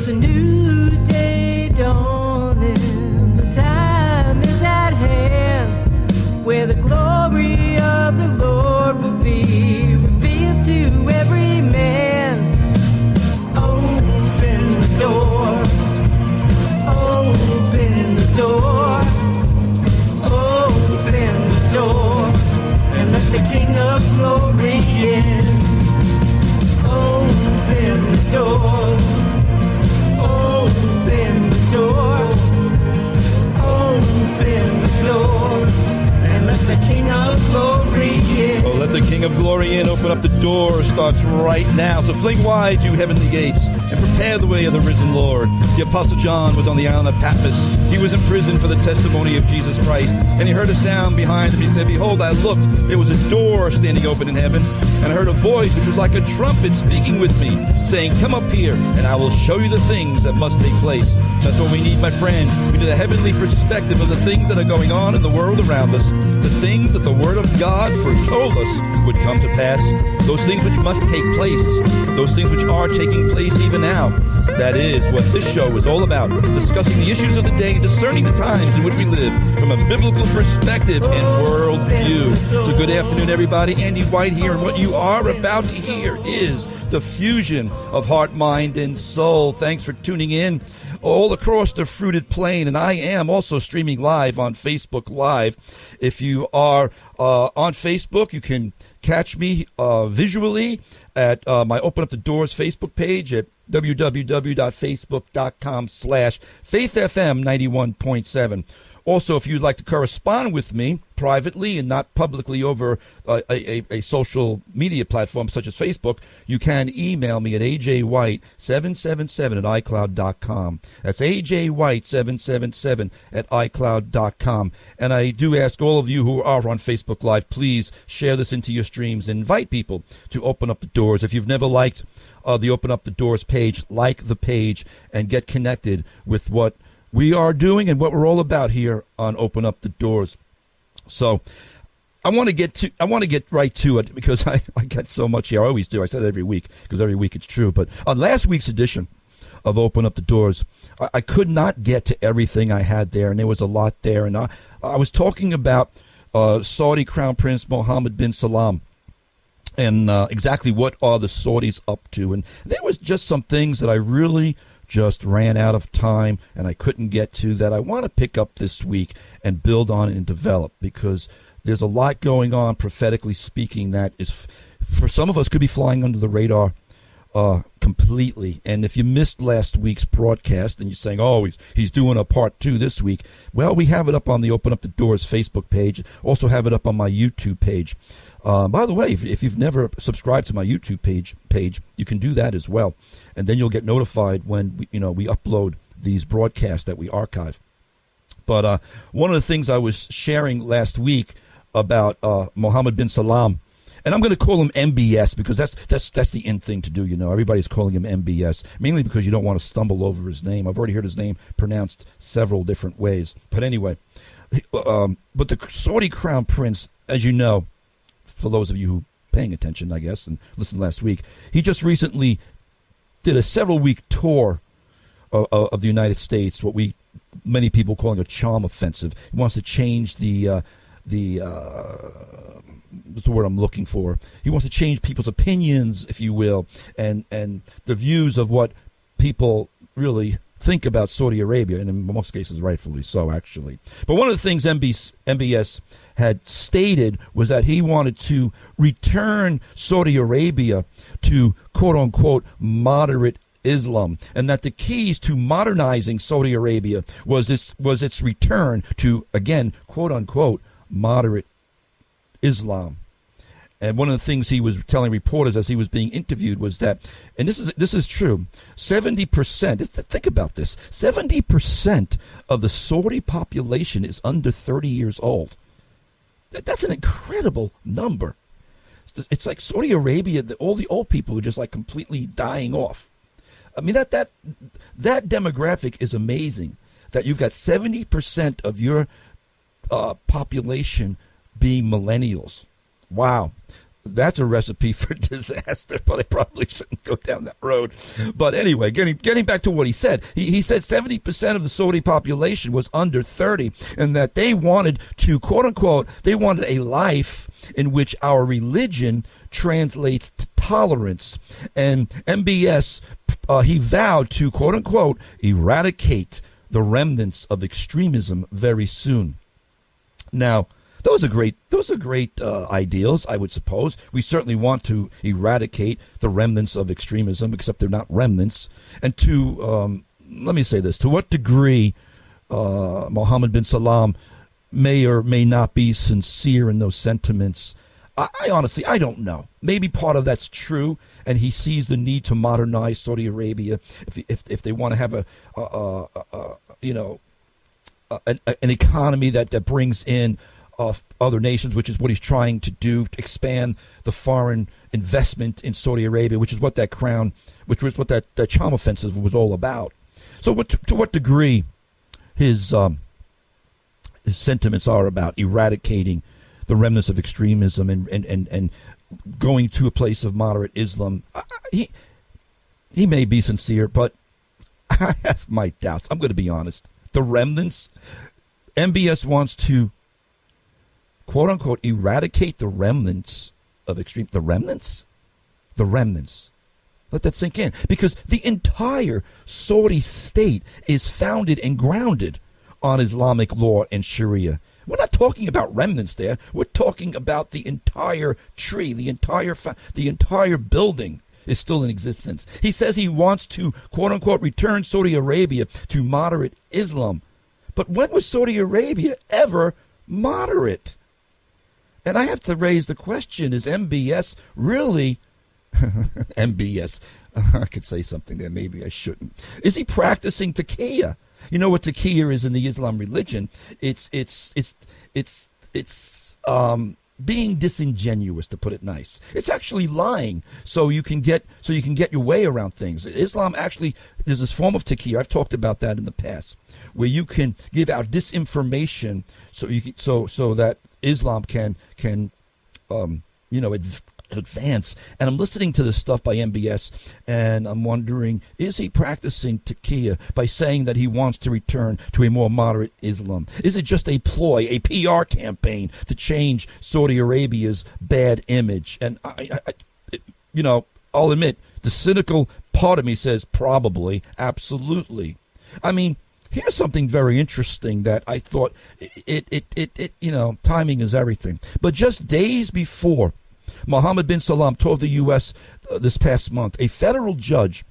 There's a new day dawning, the time is at hand, where the glory of the Lord will be revealed to every man. Open the door, open the door, open the door, and let the King of Glory in. Open the door, open the door, open the door, and let the King of Glory in. Well, let the King of Glory in. Open up the door. Starts right now. So fling wide, you heavenly gates, and prepare the way of the risen Lord. The Apostle John was on the island of Patmos. He was in prison for the testimony of Jesus Christ, and he heard a sound behind him. He said, behold, I looked. There was a door standing open in heaven, and I heard a voice which was like a trumpet speaking with me, saying, come up here, and I will show you the things that must take place. That's what we need, my friend. We need a heavenly perspective of the things that are going on in the world around us, the things that the Word of God foretold us would come to pass, those things which must take place, those things which are taking place even now. That is what this show is all about, discussing the issues of the day, discerning the times in which we live from a biblical perspective and worldview. So good afternoon, everybody. Andy White here, and what you are about to hear is the fusion of heart, mind, and soul. Thanks for tuning in all across the fruited plain, and I am also streaming live on Facebook Live. If you are on Facebook, you can catch me visually at my Open Up the Doors Facebook page at www.facebook.com/faithfm91.7. Also, if you'd like to correspond with me privately and not publicly over a social media platform such as Facebook, you can email me at ajwhite777@icloud.com. That's ajwhite777@icloud.com. And I do ask all of you who are on Facebook Live, please share this into your streams. Invite people to Open Up the Doors. If you've never liked the Open Up the Doors page, like the page and get connected with what we are doing and what we're all about here on Open Up the Doors. So I want to get right to it because I got so much here. I always do. I said it every week because every week it's true. But on last week's edition of Open Up the Doors, I could not get to everything I had there, and there was a lot there. And I was talking about Saudi Crown Prince Mohammed bin Salman and exactly what are the Saudis up to. And there was just some things that I really just ran out of time and I couldn't get to that I want to pick up this week and build on and develop, because there's a lot going on prophetically speaking that is, for some of us, could be flying under the radar completely. And if you missed last week's broadcast and you're saying, oh, he's doing a part 2 this week, well, we have it up on the Open Up the Doors Facebook page, also have it up on my YouTube page. By the way, if you've never subscribed to my YouTube page, you can do that as well, and then you'll get notified when we upload these broadcasts that we archive. But one of the things I was sharing last week about Mohammed bin Salman, and I'm going to call him MBS because that's the in thing to do. Everybody's calling him MBS, mainly because you don't want to stumble over his name. I've already heard his name pronounced several different ways. But anyway, but the Saudi Crown Prince, as you know, for those of you who paying attention, I guess, and listened last week, he just recently did a several-week tour of the United States, what many people calling a charm offensive. He wants to change what's the word I'm looking for? He wants to change people's opinions, if you will, and the views of what people really think about Saudi Arabia, and in most cases rightfully so, actually. But one of the things MBS had stated was that he wanted to return Saudi Arabia to quote-unquote moderate Islam, and that the keys to modernizing Saudi Arabia was its return to, again, quote-unquote moderate Islam. And one of the things he was telling reporters as he was being interviewed was that, and this is true, 70%, think about this, 70% of the Saudi population is under 30 years old. That's an incredible number. It's like Saudi Arabia, all the old people are just like completely dying off. I mean, that demographic is amazing, that you've got 70% of your population being millennials. Wow. that's a recipe for disaster, but I probably shouldn't go down that road. But anyway, getting back to what he said, he said 70% of the Saudi population was under 30, and that they wanted to, quote unquote, they wanted a life in which our religion translates to tolerance. And MBS, he vowed to, quote unquote, eradicate the remnants of extremism very soon. Now, those are great ideals, I would suppose. We certainly want to eradicate the remnants of extremism, except they're not remnants. And let me say this, to what degree Mohammed bin Salam may or may not be sincere in those sentiments, I honestly, I don't know. Maybe part of that's true, and he sees the need to modernize Saudi Arabia if they want to have an economy that brings in other nations, which is what he's trying to do, to expand the foreign investment in Saudi Arabia, which is what that Cham offensive was all about. So to what degree his sentiments are about eradicating the remnants of extremism and going to a place of moderate Islam, he may be sincere, but I have my doubts. I'm going to be honest. The remnants, MBS wants to, quote unquote, eradicate the remnants of extreme. The remnants. Let that sink in, because the entire Saudi state is founded and grounded on Islamic law and Sharia. We're not talking about remnants there. We're talking about the entire tree, the entire building is still in existence. He says he wants to, quote unquote, return Saudi Arabia to moderate Islam. But when was Saudi Arabia ever moderate? And I have to raise the question, is MBS really MBS? I could say something there, maybe I shouldn't. Is he practicing taqiyya? You know what taqiyya is in the Islam religion? It's being disingenuous, to put it nice. It's actually lying so you can get your way around things. Islam actually, there's this form of taqiyya. I've talked about that in the past, where you can give out disinformation so that Islam can advance. And I'm listening to this stuff by MBS, and I'm wondering, is he practicing taqiyya by saying that he wants to return to a more moderate Islam? Is it just a ploy, a PR campaign to change Saudi Arabia's bad image? And I'll admit, the cynical part of me says probably, absolutely. I mean, here's something very interesting that I thought timing is everything. But just days before Mohammed bin Salam told the U.S. This past month, a federal judge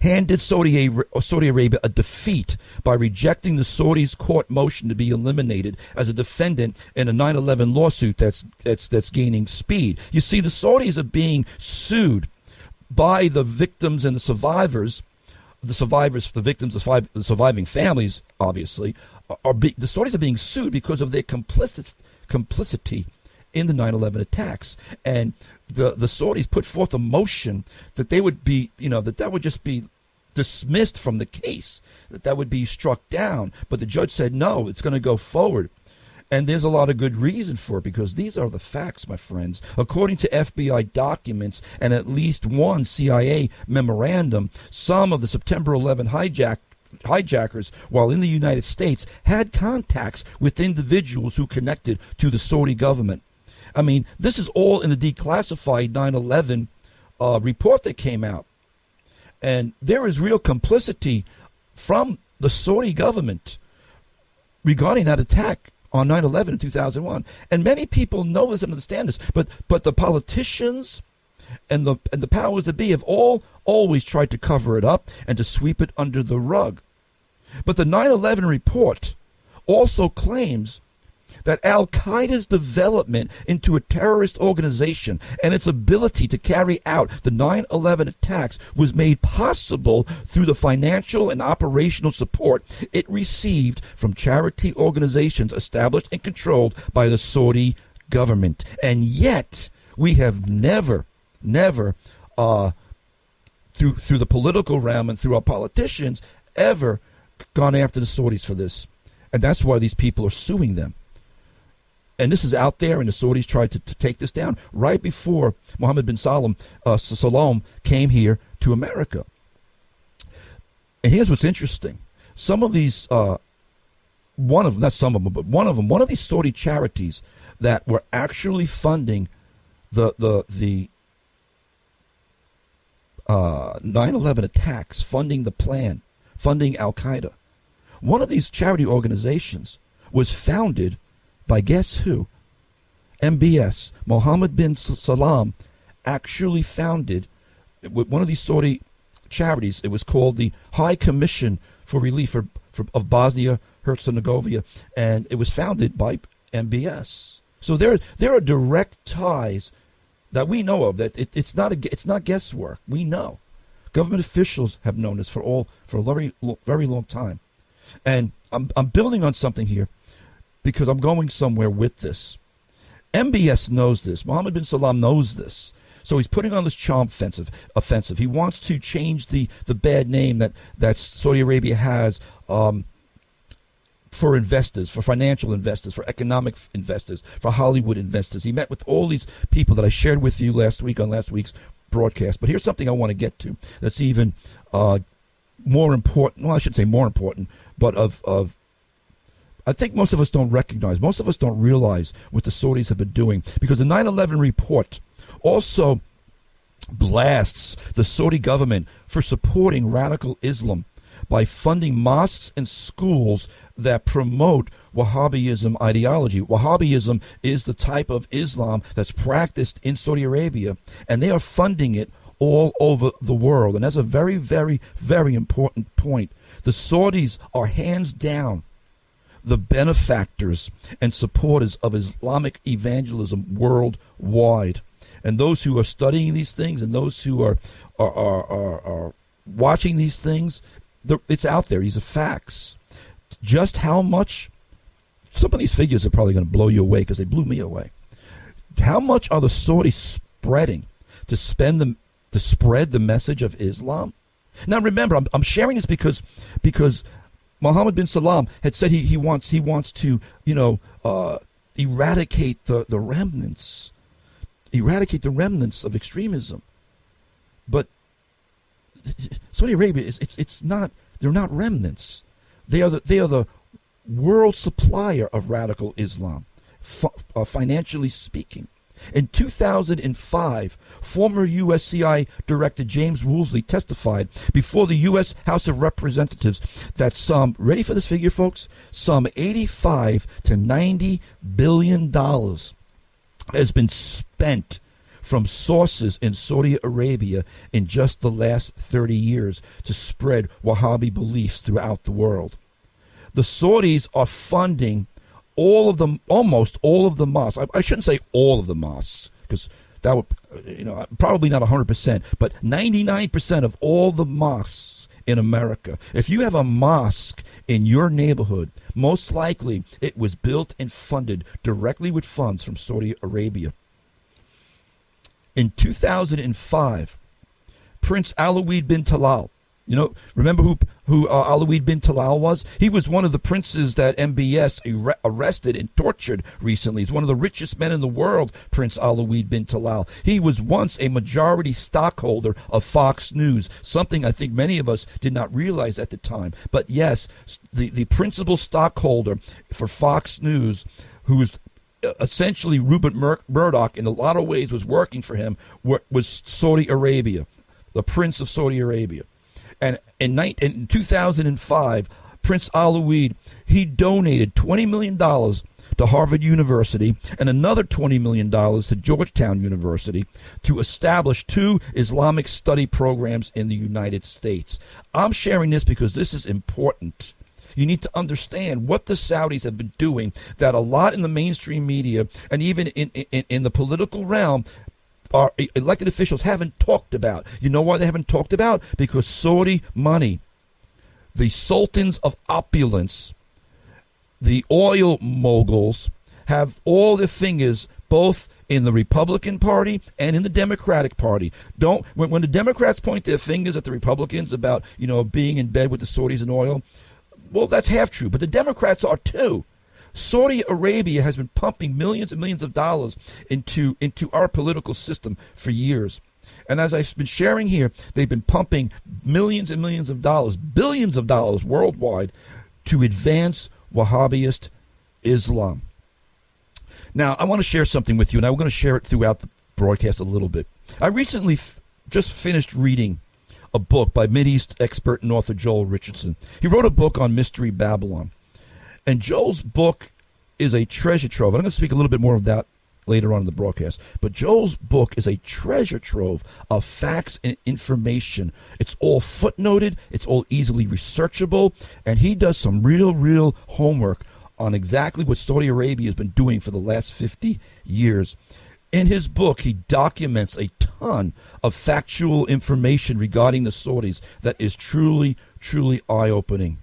handed Saudi Arabia a defeat by rejecting the Saudis' court motion to be eliminated as a defendant in a 9/11 lawsuit that's gaining speed. You see, the Saudis are being sued by the victims and the survivors. The surviving families, obviously, the Saudis are being sued because of their complicity in the 9/11 attacks. And the Saudis put forth a motion that they would be, that would just be dismissed from the case, that would be struck down. But the judge said, no, it's going to go forward. And there's a lot of good reason for it, because these are the facts, my friends. According to FBI documents and at least one CIA memorandum, some of the September 11 hijackers, while in the United States, had contacts with individuals who connected to the Saudi government. I mean, this is all in the declassified 9/11 report that came out. And there is real complicity from the Saudi government regarding that attack on 9/11 in 2001. And many people know this and understand this, but the politicians and the powers that be have always tried to cover it up and to sweep it under the rug. But the 9/11 report also claims that Al-Qaeda's development into a terrorist organization and its ability to carry out the 9/11 attacks was made possible through the financial and operational support it received from charity organizations established and controlled by the Saudi government. And yet, we have never, through the political realm and through our politicians, ever gone after the Saudis for this. And that's why these people are suing them. and this is out there, and the Saudis tried to take this down right before Mohammed bin Salom came here to America. And here's what's interesting. Some of these, one of them, not some of them, but one of these Saudi charities that were actually funding the 9/11 attacks, funding the plan, funding Al-Qaeda. One of these charity organizations was founded by guess who? MBS. Mohammed bin Salam actually founded one of these Saudi charities. It was called the High Commission for Relief of Bosnia Herzegovina, and it was founded by MBS. So there are direct ties that we know of. That it's not guesswork. We know. Government officials have known this for a very long time, and I'm building on something here because I'm going somewhere with this. MBS knows this. Mohammed bin Salam knows this. So he's putting on this charm offensive. He wants to change the bad name that Saudi Arabia has for investors, for financial investors, for economic investors, for Hollywood investors. He met with all these people that I shared with you last week on last week's broadcast. But here's something I want to get to that's even more important. Well, I should say more important, but of I think most of us don't recognize, most of us don't realize what the Saudis have been doing, because the 9/11 report also blasts the Saudi government for supporting radical Islam by funding mosques and schools that promote Wahhabism ideology. Wahhabism is the type of Islam that's practiced in Saudi Arabia, and they are funding it all over the world. And that's a very, very, very important point. The Saudis are hands down the benefactors and supporters of Islamic evangelism worldwide. And those who are studying these things and those who are watching these things, it's out there. These are facts. Just how much, some of these figures are probably going to blow you away because they blew me away. How much are the Saudis spreading to spread the message of Islam? Now remember, I'm sharing this because Mohammed bin Salam had said he wants to eradicate the remnants of extremism. But Saudi Arabia they're not remnants. They are the world supplier of radical Islam, financially speaking. In 2005, former USCI Director James Woolsey testified before the U.S. House of Representatives that ready for this figure, folks, some $85 to $90 billion has been spent from sources in Saudi Arabia in just the last 30 years to spread Wahhabi beliefs throughout the world. The Saudis are funding almost all of the mosques. I shouldn't say all of the mosques, because that would, probably not 100%, but 99% of all the mosques in America. If you have a mosque in your neighborhood, most likely it was built and funded directly with funds from Saudi Arabia. In 2005, Prince Alawid bin Talal, remember who Alawid bin Talal was? He was one of the princes that MBS arrested and tortured recently. He's one of the richest men in the world, Prince Alawid bin Talal. He was once a majority stockholder of Fox News, something I think many of us did not realize at the time. But yes, the principal stockholder for Fox News, who was essentially Rupert Murdoch, in a lot of ways was working for him, was Saudi Arabia, the Prince of Saudi Arabia. And in 2005, Prince Alawid, he donated $20 million to Harvard University and another $20 million to Georgetown University to establish 2 Islamic study programs in the United States. I'm sharing this because this is important. You need to understand what the Saudis have been doing that a lot in the mainstream media and even in the political realm, our elected officials haven't talked about. You know why they haven't talked about? Because Saudi money, the sultans of opulence, the oil moguls, have all their fingers both in the Republican Party and in the Democratic Party. When the Democrats point their fingers at the Republicans about being in bed with the Saudis and oil, well, that's half true. But the Democrats are too. Saudi Arabia has been pumping millions and millions of dollars into our political system for years. And as I've been sharing here, they've been pumping millions and millions of dollars, billions of dollars worldwide to advance Wahhabist Islam. Now, I want to share something with you, and I'm going to share it throughout the broadcast a little bit. I recently just finished reading a book by Mideast expert and author Joel Richardson. He wrote a book on Mystery Babylon. And Joel's book is a treasure trove. I'm going to speak a little bit more of that later on in the broadcast. But Joel's book is a treasure trove of facts and information. It's all footnoted. It's all easily researchable. And he does some real homework on exactly what Saudi Arabia has been doing for the last 50 years. In his book, he documents a ton of factual information regarding the Saudis that is truly eye-opening.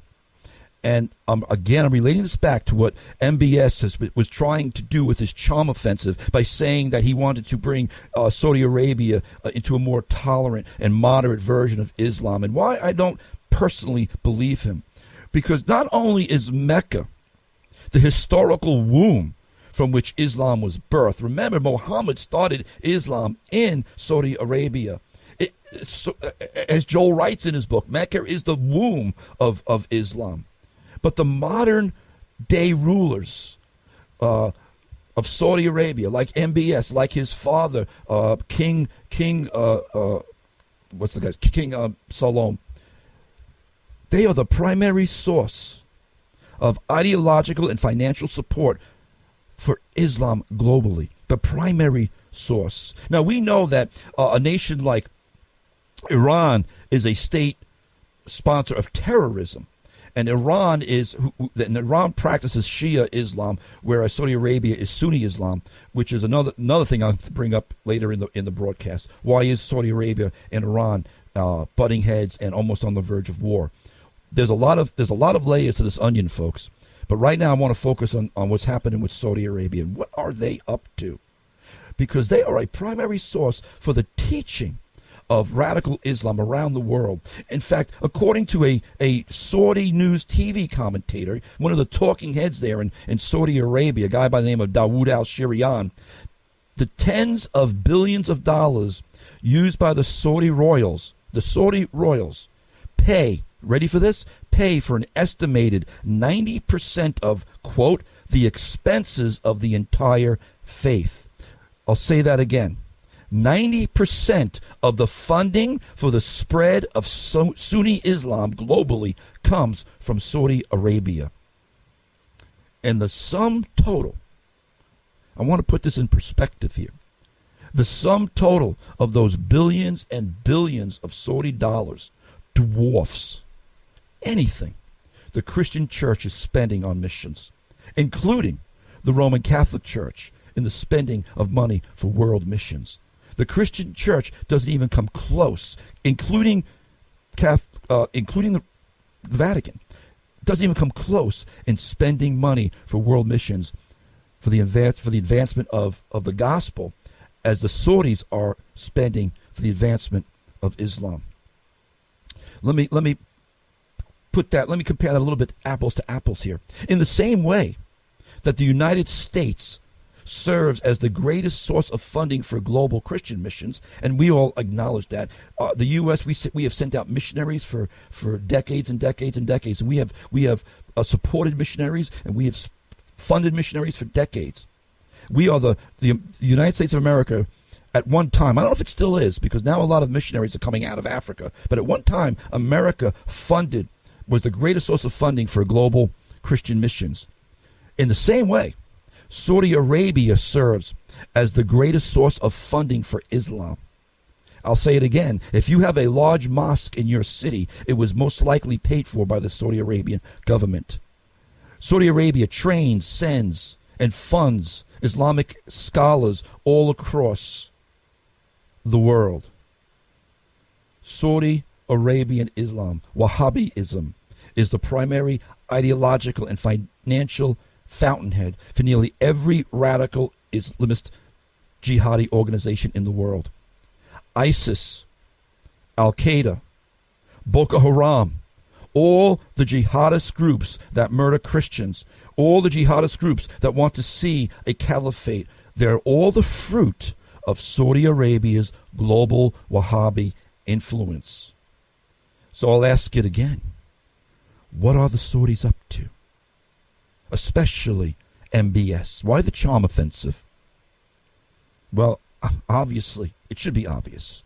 And again, I'm relating this back to what MBS was trying to do with his charm offensive by saying that he wanted to bring Saudi Arabia into a more tolerant and moderate version of Islam, and why I don't personally believe him. Because not only is Mecca the historical womb from which Islam was birthed. Remember, Muhammad started Islam in Saudi Arabia. As Joel writes in his book, Mecca is the womb of Islam. But the modern day rulers of Saudi Arabia, like MBS, like his father, King Salom, they are the primary source of ideological and financial support for Islam globally. The primary source. Now, we know that a nation like Iran is a state sponsor of terrorism. And Iran practices Shia Islam, whereas Saudi Arabia is Sunni Islam, which is another thing I'll bring up later in the broadcast. Why is Saudi Arabia and Iran butting heads and almost on the verge of war? There's a lot of layers to this onion, folks. But right now I want to focus on what's happening with Saudi Arabia and what are they up to? Because they are a primary source for the teaching of radical Islam around the world. In fact, according to a Saudi news TV commentator, one of the talking heads there in Saudi Arabia, a guy by the name of Dawood al-Sharian, the tens of billions of dollars used by the Saudi royals pay, ready for this? Pay for an estimated 90% of, quote, the expenses of the entire faith. I'll say that again. 90% of the funding for the spread of Sunni Islam globally comes from Saudi Arabia. And the sum total, I want to put this in perspective here, the sum total of those billions and billions of Saudi dollars dwarfs anything the Christian church is spending on missions, including the Roman Catholic Church in the spending of money for world missions. The Christian church doesn't even come close, including the Vatican, doesn't even come close in spending money for world missions for the advancement of the gospel, as the Saudis are spending for the advancement of Islam. Let me compare that a little bit, apples to apples here. In the same way that the United States serves as the greatest source of funding for global Christian missions, and we all acknowledge that. The U.S., we have sent out missionaries for decades and decades and decades, and we have supported missionaries, and we have funded missionaries for decades. We are the United States of America. At one time, I don't know if it still is, because now a lot of missionaries are coming out of Africa, but at one time, America was the greatest source of funding for global Christian missions. In the same way, Saudi Arabia serves as the greatest source of funding for Islam. I'll say it again. If you have a large mosque in your city, it was most likely paid for by the Saudi Arabian government. Saudi Arabia trains, sends, and funds Islamic scholars all across the world. Saudi Arabian Islam, Wahhabism, is the primary ideological and financial fountainhead for nearly every radical Islamist jihadi organization in the world. ISIS, Al-Qaeda, Boko Haram, all the jihadist groups that murder Christians all the jihadist groups that want to see a caliphate, they're all the fruit of Saudi Arabia's global Wahhabi influence. So I'll ask it again. What are the Saudis up to? Especially MBS. Why the charm offensive? Well, obviously, it should be obvious.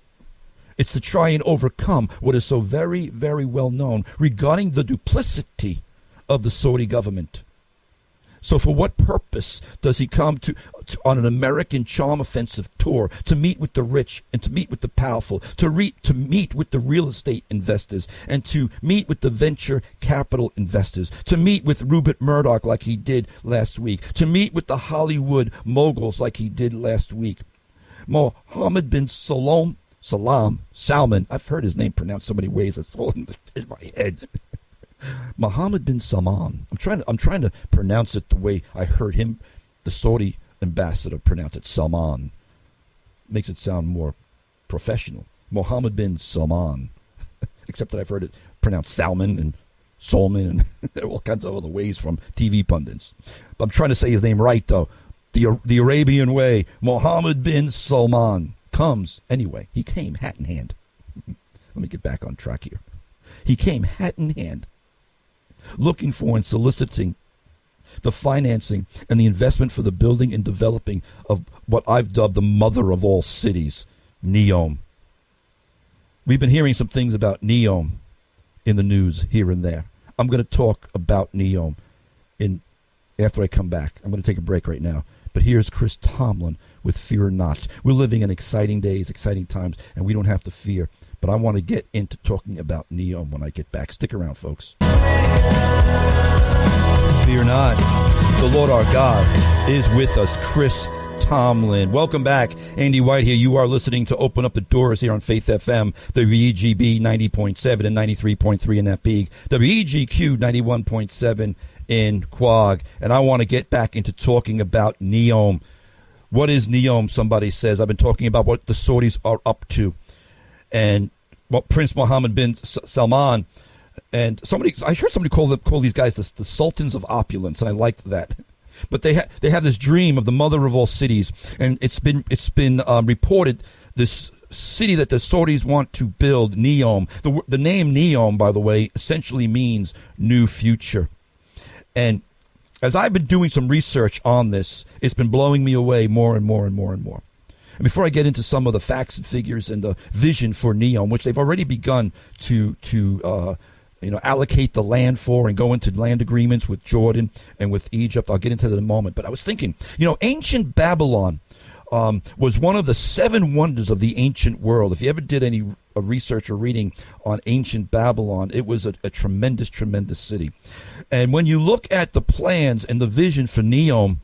It's to try and overcome what is so very, very well known regarding the duplicity of the Saudi government. So for what purpose does he come to on an American charm offensive tour to meet with the rich and to meet with the powerful, to meet with the real estate investors and to meet with the venture capital investors, to meet with Rupert Murdoch like he did last week, to meet with the Hollywood moguls like he did last week? Mohammed bin Salman, I've heard his name pronounced so many ways, it's all in my head. Mohammed bin Salman. I'm trying to pronounce it the way I heard him, the Saudi ambassador, pronounce it. Salman. Makes it sound more professional. Mohammed bin Salman. Except that I've heard it pronounced Salman and Solman and all kinds of other ways from TV pundits. But I'm trying to say his name right, though. The Arabian way. Mohammed bin Salman comes. Anyway, he came hat in hand. Let me get back on track here. He came hat in hand, looking for and soliciting the financing and the investment for the building and developing of what I've dubbed the mother of all cities, NEOM. We've been hearing some things about NEOM in the news here and there. I'm going to talk about NEOM after I come back. I'm going to take a break right now. But here's Chris Tomlin with Fear Not. We're living in exciting days, exciting times, and we don't have to fear. But I want to get into talking about NEOM when I get back. Stick around, folks. Fear not. The Lord our God is with us. Chris Tomlin. Welcome back. Andy White here. You are listening to Open Up the Doors here on Faith FM, WEGB 90.7 and 93.3 in that big, WEGQ 91.7 in Quag. And I want to get back into talking about NEOM. What is NEOM? Somebody says. I've been talking about what the Saudis are up to. And Prince Mohammed bin Salman, and I heard somebody call these guys the sultans of opulence, and I liked that. But they have this dream of the mother of all cities, and it's been reported this city that the Saudis want to build, NEOM. The name NEOM, by the way, essentially means new future. And as I've been doing some research on this, it's been blowing me away more and more and more and more. And before I get into some of the facts and figures and the vision for NEOM, which they've already begun to allocate the land for and go into land agreements with Jordan and with Egypt, I'll get into that in a moment. But I was thinking, ancient Babylon was one of the 7 wonders of the ancient world. If you ever did any research or reading on ancient Babylon, it was a tremendous, tremendous city. And when you look at the plans and the vision for NEOM,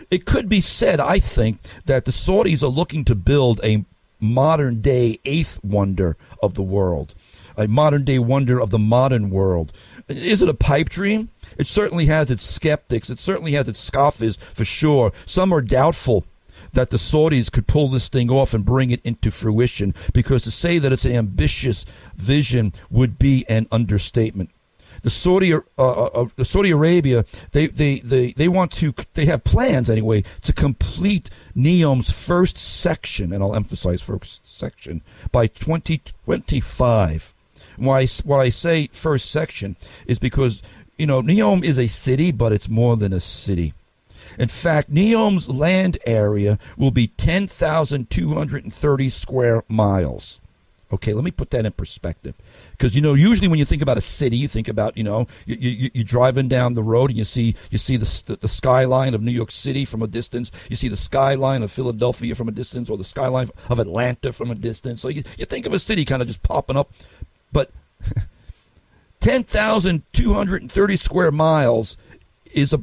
it could be said, I think, that the Saudis are looking to build a modern-day 8th wonder of the world, a modern-day wonder of the modern world. Is it a pipe dream? It certainly has its skeptics. It certainly has its scoffers, for sure. Some are doubtful that the Saudis could pull this thing off and bring it into fruition, because to say that it's an ambitious vision would be an understatement. The Saudi Arabia, they have plans anyway to complete NEOM's first section, and I'll emphasize first section, by 2025. Why I say first section is because NEOM is a city, but it's more than a city. In fact, NEOM's land area will be 10,230 square miles. Okay, let me put that in perspective. Because, usually when you think about a city, you think about, you're driving down the road and you see the skyline of New York City from a distance. You see the skyline of Philadelphia from a distance, or the skyline of Atlanta from a distance. So you think of a city kind of just popping up. But 10,230 square miles is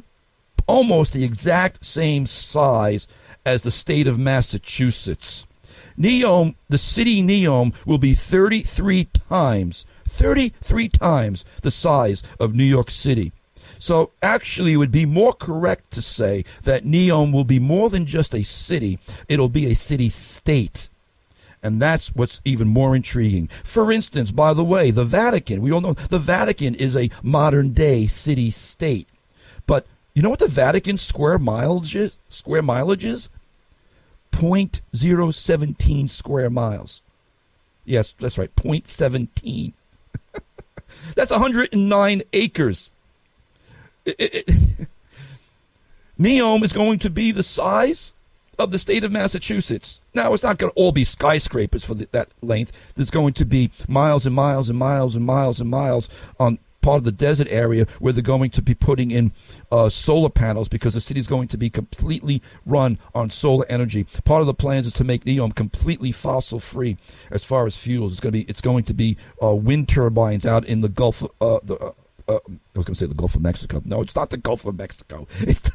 almost the exact same size as the state of Massachusetts. NEOM, the city NEOM, will be 33 times the size of New York City. So actually it would be more correct to say that NEOM will be more than just a city. It'll be a city-state. And that's what's even more intriguing. For instance, by the way, the Vatican, we all know the Vatican is a modern-day city-state. But You know what the Vatican square mileage is? 0.017 square miles. Yes, that's right, 0.17. That's 109 acres. NEOM is going to be the size of the state of Massachusetts. Now, it's not going to all be skyscrapers for that length. There's going to be miles and miles and miles and miles and miles on part of the desert area where they're going to be putting in solar panels, because the city is going to be completely run on solar energy. Part of the plans is to make NEOM completely fossil free as far as fuels. It's going to be wind turbines out in the Gulf. I was going to say the Gulf of Mexico. No, it's not the Gulf of Mexico. It's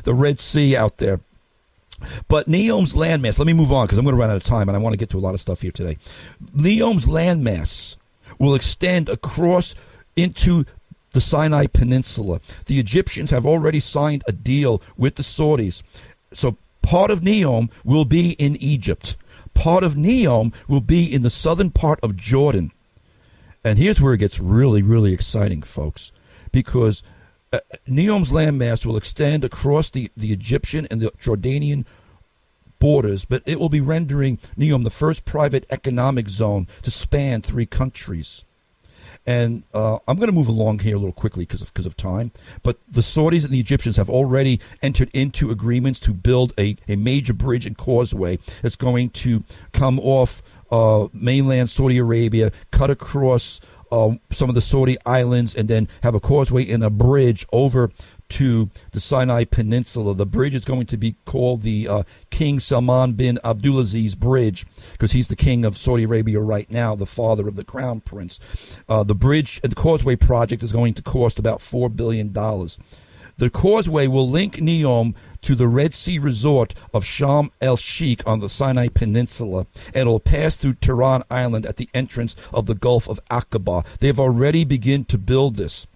the Red Sea out there. But NEOM's landmass. Let me move on because I'm going to run out of time, and I want to get to a lot of stuff here today. NEOM's landmass will extend across into the Sinai Peninsula. The Egyptians have already signed a deal with the Saudis. So part of NEOM will be in Egypt. Part of NEOM will be in the southern part of Jordan. And here's where it gets really, really exciting, folks, because NEOM's landmass will extend across the Egyptian and the Jordanian borders, but it will be rendering NEOM the first private economic zone to span 3 countries. And I'm going to move along here a little quickly because of time, but the Saudis and the Egyptians have already entered into agreements to build a major bridge and causeway that's going to come off mainland Saudi Arabia, cut across some of the Saudi islands, and then have a causeway and a bridge over to the Sinai Peninsula. The bridge is going to be called the King Salman bin Abdulaziz Bridge, because he's the king of Saudi Arabia right now, the father of the crown prince. The bridge and the causeway project is going to cost about $4 billion. The causeway will link NEOM to the Red Sea resort of Sharm el-Sheikh on the Sinai Peninsula, and it will pass through Tiran Island at the entrance of the Gulf of Aqaba. They've already begun to build this.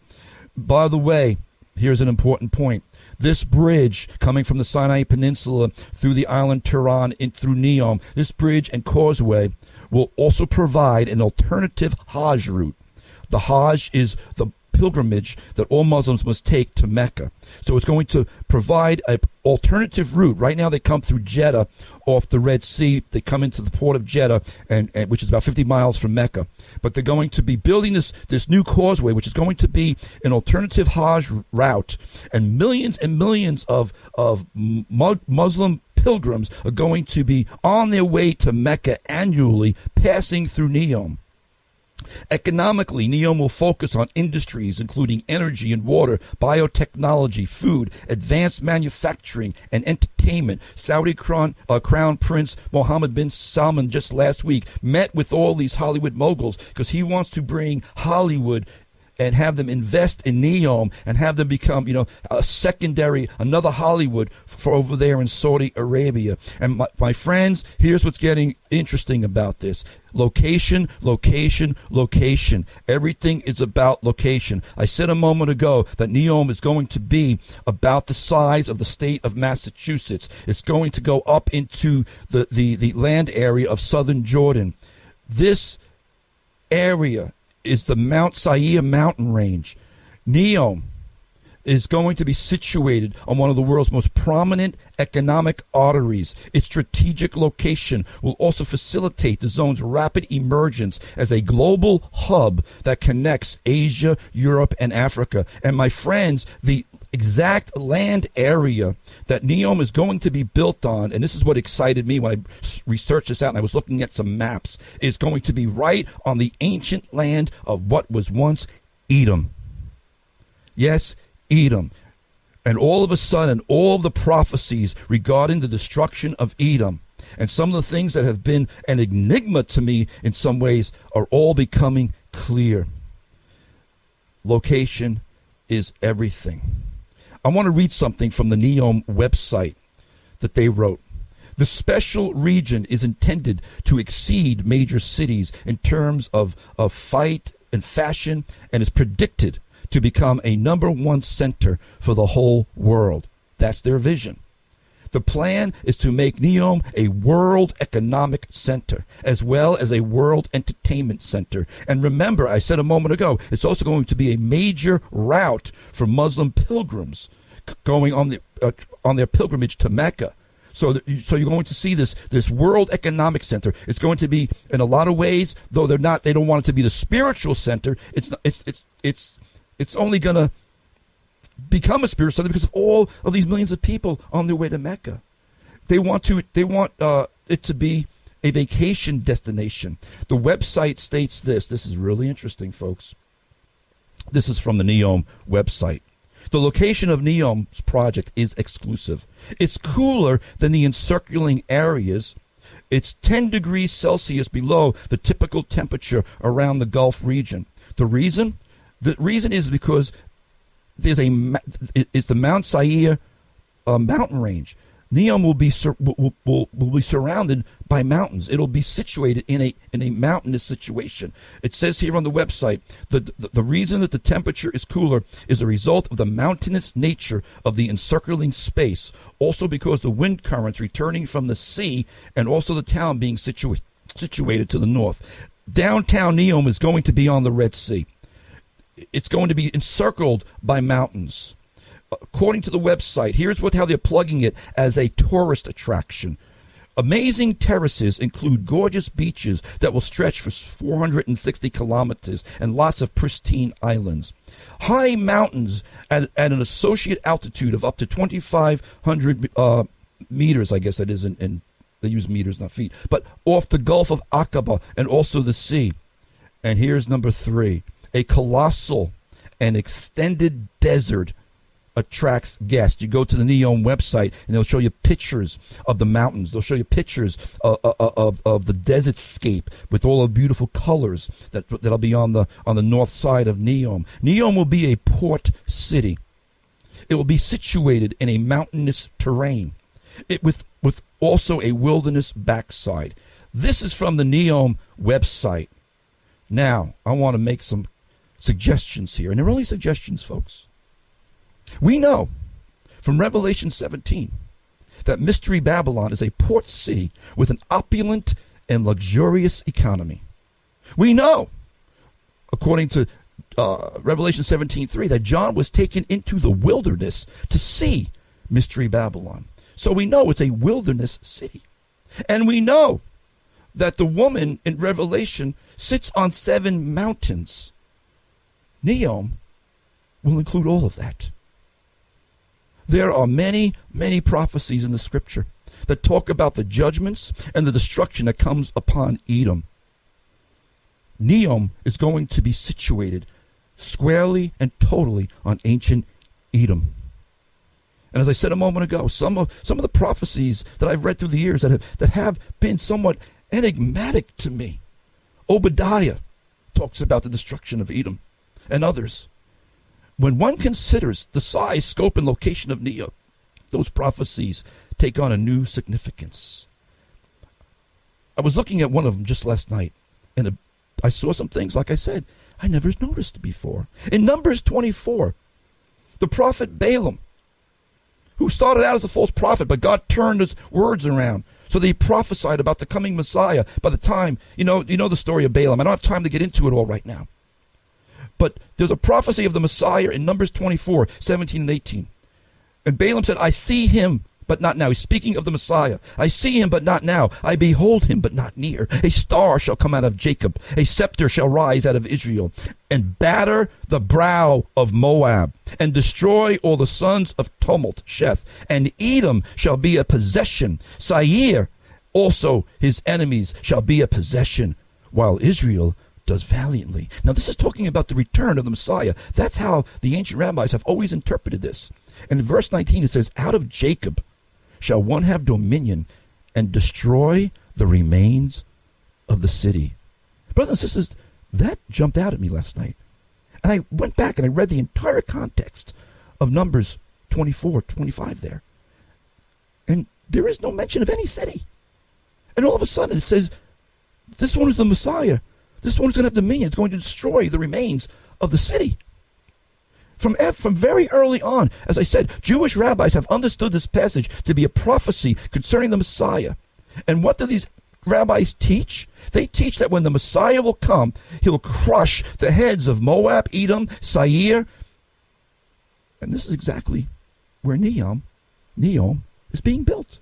By the way, here's an important point. This bridge coming from the Sinai Peninsula through the island Tiran in through NEOM, this bridge and causeway will also provide an alternative Hajj route. The Hajj is the pilgrimage that all Muslims must take to Mecca. So it's going to provide an alternative route. Right now they come through Jeddah off the Red Sea. They come into the port of Jeddah, and which is about 50 miles from Mecca. But they're going to be building this new causeway, which is going to be an alternative Hajj route, and millions of Muslim pilgrims are going to be on their way to Mecca annually, passing through NEOM. Economically, NEOM will focus on industries including energy and water, biotechnology, food, advanced manufacturing, and entertainment. Saudi Crown Prince Mohammed bin Salman just last week met with all these Hollywood moguls because he wants to bring Hollywood and have them invest in NEOM and have them become, a secondary, another Hollywood for over there in Saudi Arabia. And my friends, here's what's getting interesting about this. Location, location, location. Everything is about location. I said a moment ago that NEOM is going to be about the size of the state of Massachusetts. It's going to go up into the land area of southern Jordan. This area is the Mount Saia mountain range. NEOM is going to be situated on one of the world's most prominent economic arteries. Its strategic location will also facilitate the zone's rapid emergence as a global hub that connects Asia, Europe, and Africa. And my friends, the exact land area that NEOM is going to be built on, and this is what excited me when I researched this out and I was looking at some maps, is going to be right on the ancient land of what was once Edom. Yes, Edom. And all of a sudden, all of the prophecies regarding the destruction of Edom and some of the things that have been an enigma to me in some ways are all becoming clear. Location is everything. I want to read something from the NEOM website that they wrote. The special region is intended to exceed major cities in terms of fight and fashion, and is predicted to become a #1 center for the whole world. That's their vision. The plan is to make NEOM a world economic center as well as a world entertainment center. And remember, I said a moment ago, it's also going to be a major route for Muslim pilgrims going on their pilgrimage to Mecca. So you're going to see this world economic center. It's going to be, in a lot of ways, though they don't want it to be the spiritual center. It's only going to become a spiritual center because of all of these millions of people on their way to Mecca. They want it to be a vacation destination. The website states this. This is really interesting, folks. This is from the NEOM website. The location of NEOM's project is exclusive. It's cooler than the encircling areas. It's 10 degrees Celsius below the typical temperature around the Gulf region. The reason? The reason is because it's the Mount Sair mountain range. NEOM will be surrounded by mountains. It'll be situated in a mountainous situation. It says here on the website the reason that the temperature is cooler is a result of the mountainous nature of the encircling space. Also because the wind currents returning from the sea, and also the town being situated to the north. Downtown NEOM is going to be on the Red Sea. It's going to be encircled by mountains. According to the website, here's how they're plugging it as a tourist attraction. Amazing terraces include gorgeous beaches that will stretch for 460 kilometers and lots of pristine islands. High mountains at an associate altitude of up to 2,500 meters, I guess that is, in they use meters, not feet, but off the Gulf of Aqaba and also the sea. And here's number 3. A colossal and extended desert attracts guests. You go to the NEOM website and they'll show you pictures of the mountains. They'll show you pictures of the desert scape with all the beautiful colors that'll be on the north side of NEOM. NEOM will be a port city. It will be situated in a mountainous terrain, with also a wilderness backside. This is from the NEOM website. Now, I want to make some suggestions here, and they're only suggestions, folks. We know from Revelation 17 that Mystery Babylon is a port city with an opulent and luxurious economy. We know, according to Revelation 17:3, that John was taken into the wilderness to see Mystery Babylon. So we know it's a wilderness city. And we know that the woman in Revelation sits on 7 mountains. NEOM will include all of that. There are many, many prophecies in the scripture that talk about the judgments and the destruction that comes upon Edom. NEOM is going to be situated squarely and totally on ancient Edom. And as I said a moment ago, some of the prophecies that I've read through the years that have been somewhat enigmatic to me. Obadiah talks about the destruction of Edom, and others. When one considers the size, scope, and location of NEOM, those prophecies take on a new significance. I was looking at one of them just last night, and I saw some things, like I said, I never noticed before. In Numbers 24, the prophet Balaam, who started out as a false prophet, but God turned his words around. So they prophesied about the coming Messiah. By the time, you know the story of Balaam. I don't have time to get into it all right now. But there's a prophecy of the Messiah in Numbers 24, 17 and 18. And Balaam said, I see him, but not now. He's speaking of the Messiah. I see him, but not now. I behold him, but not near. A star shall come out of Jacob. A scepter shall rise out of Israel, and batter the brow of Moab, and destroy all the sons of tumult, Sheth. And Edom shall be a possession. Sair also his enemies shall be a possession, while Israel does valiantly. Now this is talking about the return of the Messiah. That's how the ancient rabbis have always interpreted this. And in verse 19 it says, out of Jacob shall one have dominion and destroy the remains of the city. Brothers and sisters, that jumped out at me last night. And I went back and I read the entire context of Numbers 24, 25 there. And there is no mention of any city. And all of a sudden it says, this one is the Messiah. This one's going to have dominion. It's going to destroy the remains of the city. From very early on, as I said, Jewish rabbis have understood this passage to be a prophecy concerning the Messiah. And what do these rabbis teach? They teach that when the Messiah will come, he'll crush the heads of Moab, Edom, Seir. And this is exactly where NEOM is being built.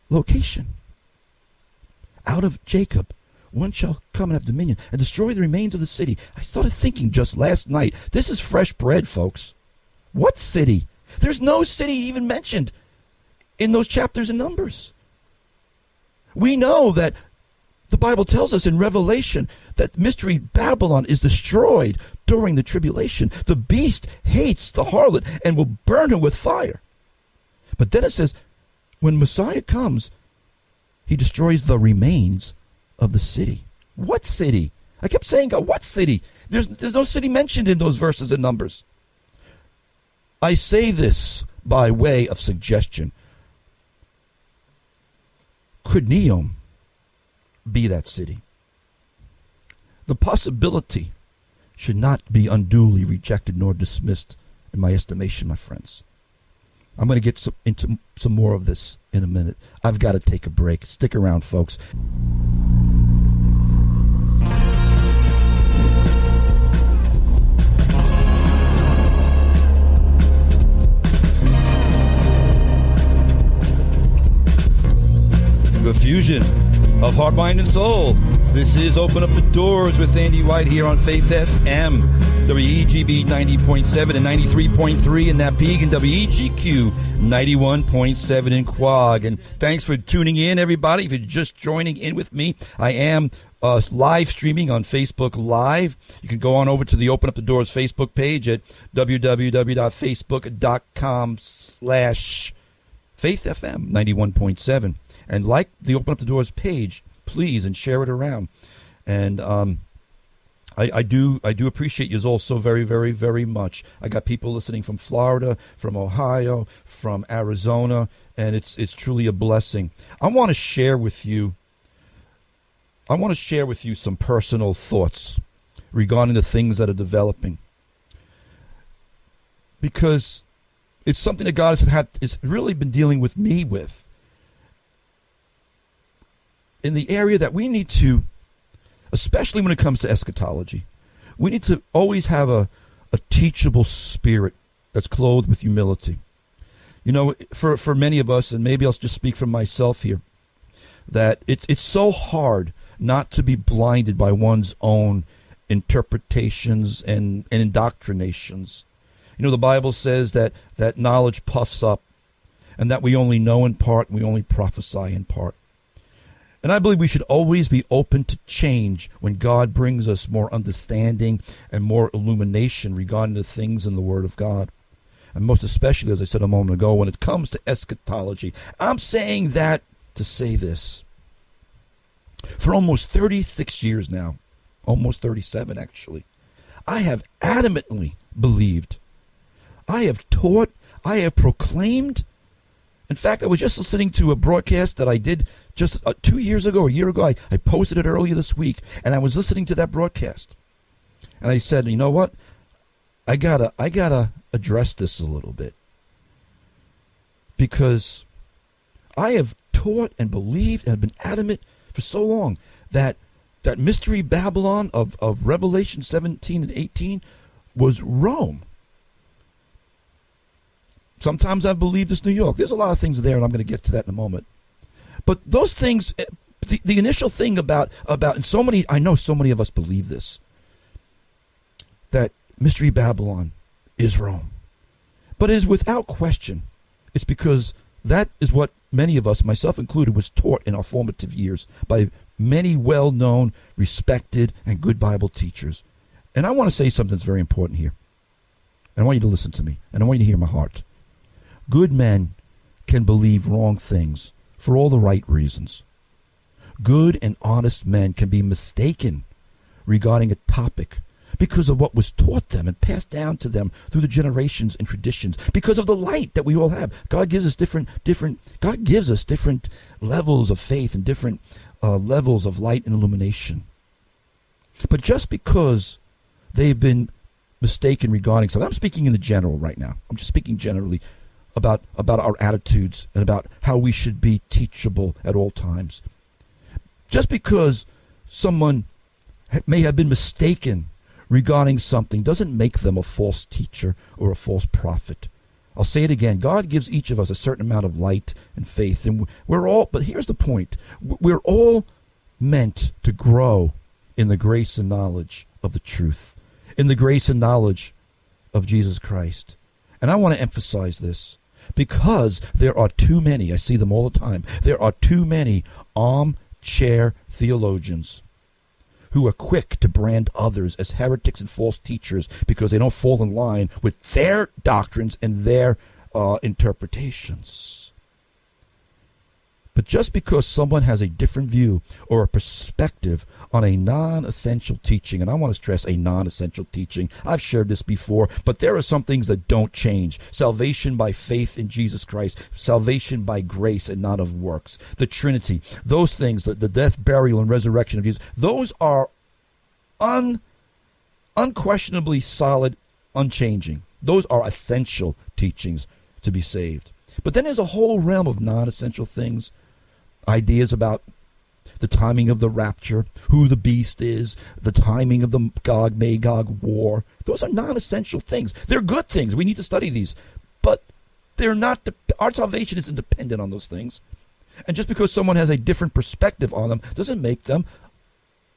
Location. Out of Jacob, one shall come and have dominion and destroy the remains of the city. I started thinking just last night, this is fresh bread, folks. What city? There's no city even mentioned in those chapters and Numbers. We know that the Bible tells us in Revelation that mystery Babylon is destroyed during the tribulation. The beast hates the harlot and will burn her with fire. But then it says, when Messiah comes, he destroys the remains of the city. What city? I kept saying, God, what city? There's no city mentioned in those verses and Numbers. I say this by way of suggestion. Could NEOM be that city? The possibility should not be unduly rejected nor dismissed in my estimation, my friends. I'm going to get into some more of this in a minute. I've got to take a break. Stick around, folks. The fusion of heart, mind, and soul. This is Open Up the Doors with Andy White here on Faith FM, WEGB 90.7 and 93.3 in Napeague, and WEGQ 91.7 in Quag. And thanks for tuning in, everybody. If you're just joining in with me, I am live streaming on Facebook Live. You can go on over to the Open Up the Doors Facebook page at www.facebook.com/FaithFM 91.7. And like the Open Up the Doors page, please, and share it around. And I do appreciate you all so very, very, very much. I got people listening from Florida, from Ohio, from Arizona, and it's truly a blessing. I want to share with you some personal thoughts regarding the things that are developing, because it's something that God has really been dealing with me with, in the area that we need to, especially when it comes to eschatology, we need to always have a teachable spirit that's clothed with humility. You know, for many of us, and maybe I'll just speak for myself here, that it's so hard not to be blinded by one's own interpretations and indoctrinations. You know, the Bible says that knowledge puffs up, and that we only know in part, and we only prophesy in part. And I believe we should always be open to change when God brings us more understanding and more illumination regarding the things in the Word of God. And most especially, as I said a moment ago, when it comes to eschatology. I'm saying that to say this. For almost 36 years now, almost 37 actually, I have adamantly believed. I have taught. I have proclaimed. In fact, I was just listening to a broadcast that I did just 2 years ago, a year ago. I posted it earlier this week, and I was listening to that broadcast. And I said, you know what? I gotta address this a little bit. Because I have taught and believed and have been adamant for so long that mystery Babylon of Revelation 17 and 18 was Rome. Sometimes I believe it's New York. There's a lot of things there, and I'm going to get to that in a moment. But those things, the initial thing about, and so many, I know so many of us believe this, that mystery Babylon is Rome. But it is without question. It's because that is what many of us, myself included, was taught in our formative years by many well-known, respected, and good Bible teachers. And I want to say something that's very important here. And I want you to listen to me, and I want you to hear my heart. Good men can believe wrong things for all the right reasons. Good and honest men can be mistaken regarding a topic because of what was taught them and passed down to them through the generations and traditions, because of the light that we all have. God gives us different levels of faith and different levels of light and illumination. But just because they've been mistaken regarding something, I'm speaking in the general right now. I'm just speaking generally about our attitudes and about how we should be teachable at all times. Just because someone may have been mistaken regarding something doesn't make them a false teacher or a false prophet. I'll say it again. God gives each of us a certain amount of light and faith, and we're all, but here's the point. We're all meant to grow in the grace and knowledge of the truth, in the grace and knowledge of Jesus Christ. And I want to emphasize this because there are too many, I see them all the time, there are too many armchair theologians who are quick to brand others as heretics and false teachers because they don't fall in line with their doctrines and their interpretations. But just because someone has a different view or a perspective on a non-essential teaching, and I want to stress a non-essential teaching, I've shared this before, but there are some things that don't change. Salvation by faith in Jesus Christ, salvation by grace and not of works, the Trinity, those things, the death, burial, and resurrection of Jesus, those are unquestionably solid, unchanging. Those are essential teachings to be saved. But then there's a whole realm of non-essential things, ideas about the timing of the rapture, who the beast is, the timing of the Gog-Magog war. Those are non-essential things. They're good things. We need to study these. But they're not. Our salvation isn't dependent on those things. And just because someone has a different perspective on them doesn't make them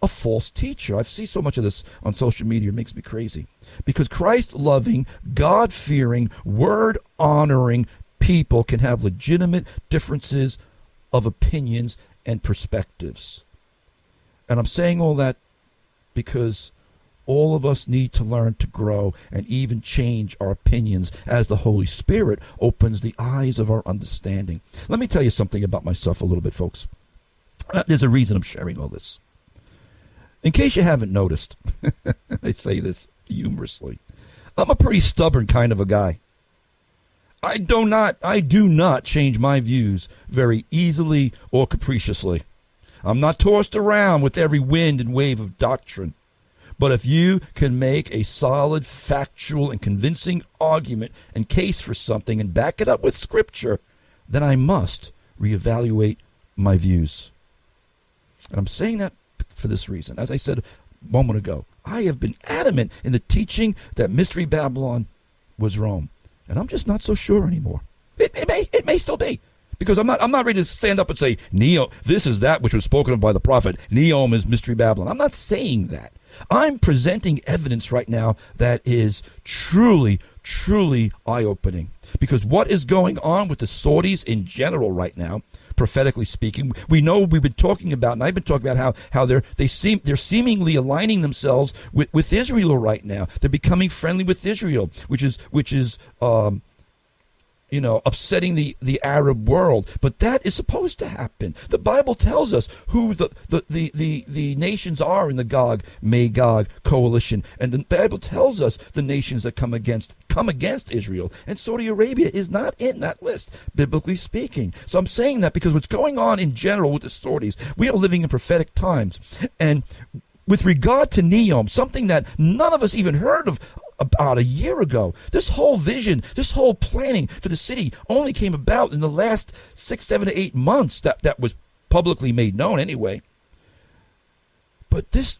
a false teacher. I've seen so much of this on social media. It makes me crazy. Because Christ-loving, God-fearing, word-honoring people can have legitimate differences of opinions and perspectives. And I'm saying all that because all of us need to learn to grow and even change our opinions as the Holy Spirit opens the eyes of our understanding. Let me tell you something about myself a little bit, folks. There's a reason I'm sharing all this. In case you haven't noticed, I say this humorously, I'm a pretty stubborn kind of a guy. I do not change my views very easily or capriciously. I'm not tossed around with every wind and wave of doctrine. But if you can make a solid, factual, and convincing argument and case for something and back it up with Scripture, then I must reevaluate my views. And I'm saying that for this reason. As I said a moment ago, I have been adamant in the teaching that Mystery Babylon was Rome. And I'm just not so sure anymore. It may still be. Because I'm not ready to stand up and say, this is that which was spoken of by the prophet. NEOM is Mystery Babylon. I'm not saying that. I'm presenting evidence right now that is truly, truly eye-opening. Because what is going on with the Saudis in general right now, prophetically speaking, we know we've been talking about, and I've been talking about how they're seemingly aligning themselves with Israel right now. They're becoming friendly with Israel, which is upsetting the Arab world. But that is supposed to happen. The Bible tells us who the nations are in the Gog-Magog coalition. And the Bible tells us the nations that come against Israel. And Saudi Arabia is not in that list, biblically speaking. So I'm saying that because what's going on in general with the Saudis, we are living in prophetic times. And with regard to NEOM, something that none of us even heard of about a year ago. This whole vision, this whole planning for the city only came about in the last 6, 7 to 8 months that was publicly made known anyway. But this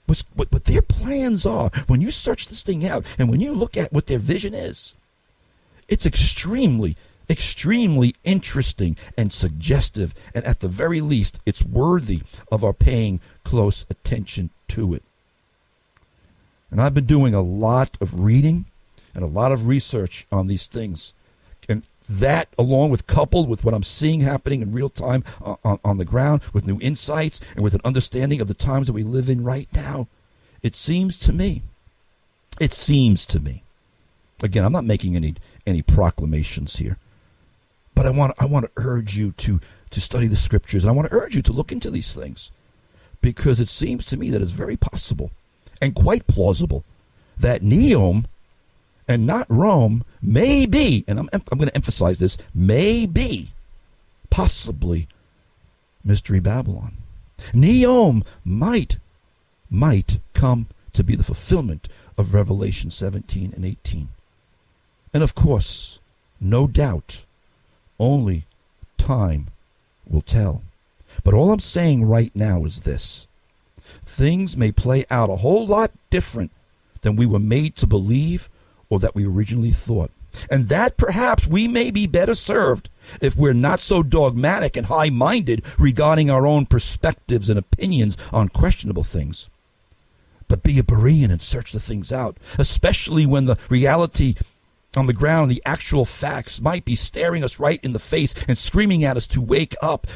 was what their plans are. When you search this thing out and when you look at what their vision is, it's extremely, extremely interesting and suggestive. And at the very least, it's worthy of our paying close attention to it. And I've been doing a lot of reading and a lot of research on these things. And that, coupled with what I'm seeing happening in real time on the ground, with new insights and with an understanding of the times that we live in right now, it seems to me, again, I'm not making any proclamations here, but I want to urge you to study the Scriptures, and I want to urge you to look into these things, because it seems to me that it's very possible and quite plausible that NEOM and not Rome may be, and I'm going to emphasize this, may be possibly Mystery Babylon. NEOM might come to be the fulfillment of Revelation 17 and 18. And of course, no doubt, only time will tell. But all I'm saying right now is this. Things may play out a whole lot different than we were made to believe or that we originally thought. And that perhaps we may be better served if we're not so dogmatic and high-minded regarding our own perspectives and opinions on questionable things. But be a Berean and search the things out, especially when the reality on the ground, the actual facts might be staring us right in the face and screaming at us to wake up.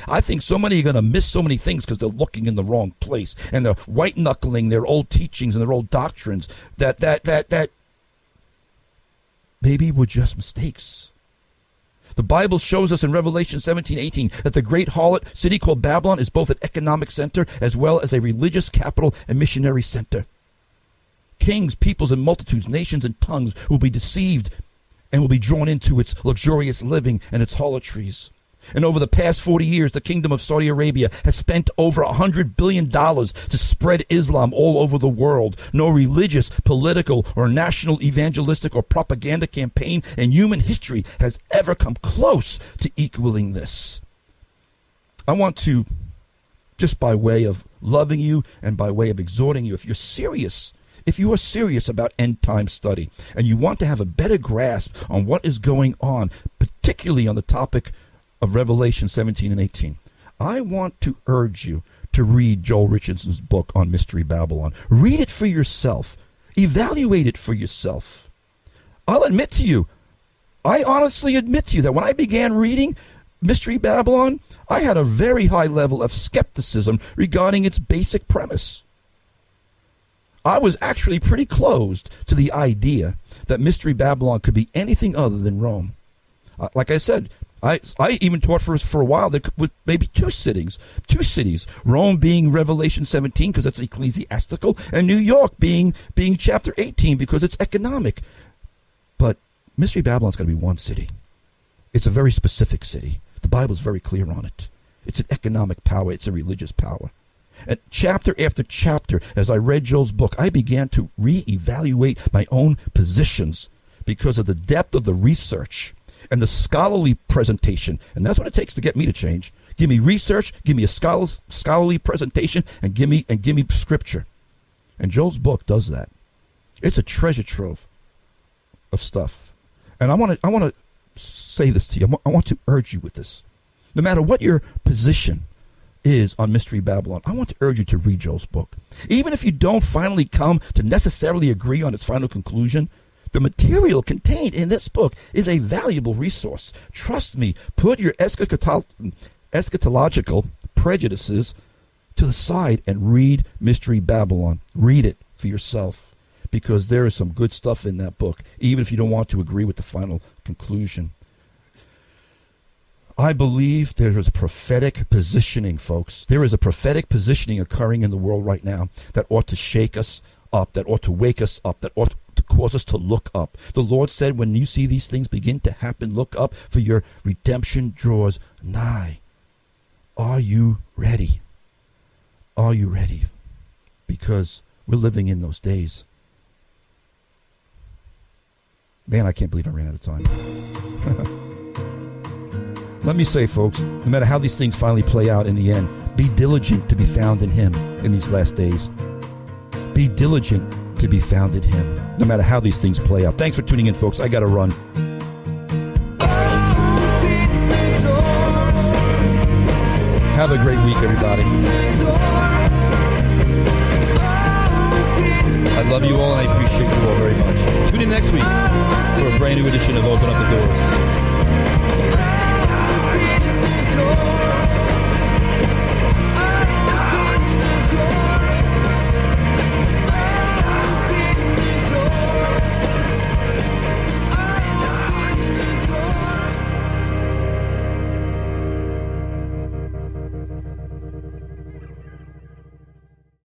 I think so many are going to miss so many things because they're looking in the wrong place and they're white-knuckling their old teachings and their old doctrines that maybe were just mistakes. The Bible shows us in Revelation 17:18 that the great harlot city called Babylon is both an economic center as well as a religious capital and missionary center. Kings, peoples, and multitudes, nations, and tongues will be deceived and will be drawn into its luxurious living and its harlotries. And over the past 40 years, the kingdom of Saudi Arabia has spent over $100 billion to spread Islam all over the world. No religious, political, or national evangelistic or propaganda campaign in human history has ever come close to equaling this. I want to, just by way of loving you and by way of exhorting you, if you are serious about end-time study and you want to have a better grasp on what is going on, particularly on the topic of Revelation 17 and 18, I want to urge you to read Joel Richardson's book on Mystery Babylon. Read it for yourself. Evaluate it for yourself. I'll admit to you, I honestly admit to you that when I began reading Mystery Babylon, I had a very high level of skepticism regarding its basic premise. I was actually pretty closed to the idea that Mystery Babylon could be anything other than Rome. Like I said, I even taught for a while there could maybe two cities, Rome being Revelation 17 because it's ecclesiastical, and New York being chapter 18 because it's economic. But Mystery Babylon's got to be one city. It's a very specific city. The Bible's very clear on it. It's an economic power. It's a religious power. And chapter after chapter, as I read Joel's book, I began to reevaluate my own positions because of the depth of the research and the scholarly presentation. And that's what it takes to get me to change. Give me research, give me a scholarly presentation, and give me scripture. And Joel's book does that. It's a treasure trove of stuff. And I want to say this to you. I want to urge you with this. No matter what your position is on Mystery Babylon, I want to urge you to read Joel's book. Even if you don't finally come to necessarily agree on its final conclusion, the material contained in this book is a valuable resource. Trust me, put your eschatological prejudices to the side and read Mystery Babylon. Read it for yourself, because there is some good stuff in that book, even if you don't want to agree with the final conclusion. I believe there is a prophetic positioning, folks. There is a prophetic positioning occurring in the world right now that ought to shake us up, that ought to wake us up, that ought to cause us to look up. The Lord said, when you see these things begin to happen, look up, for your redemption draws nigh. Are you ready? Are you ready? Because we're living in those days. Man, I can't believe I ran out of time. Let me say, folks, no matter how these things finally play out in the end, be diligent to be found in Him in these last days. Be diligent to be found in Him, no matter how these things play out. Thanks for tuning in, folks. I got to run. Have a great week, everybody. I love you all, and I appreciate you all very much. Tune in next week for a brand new edition of Open Up the Doors.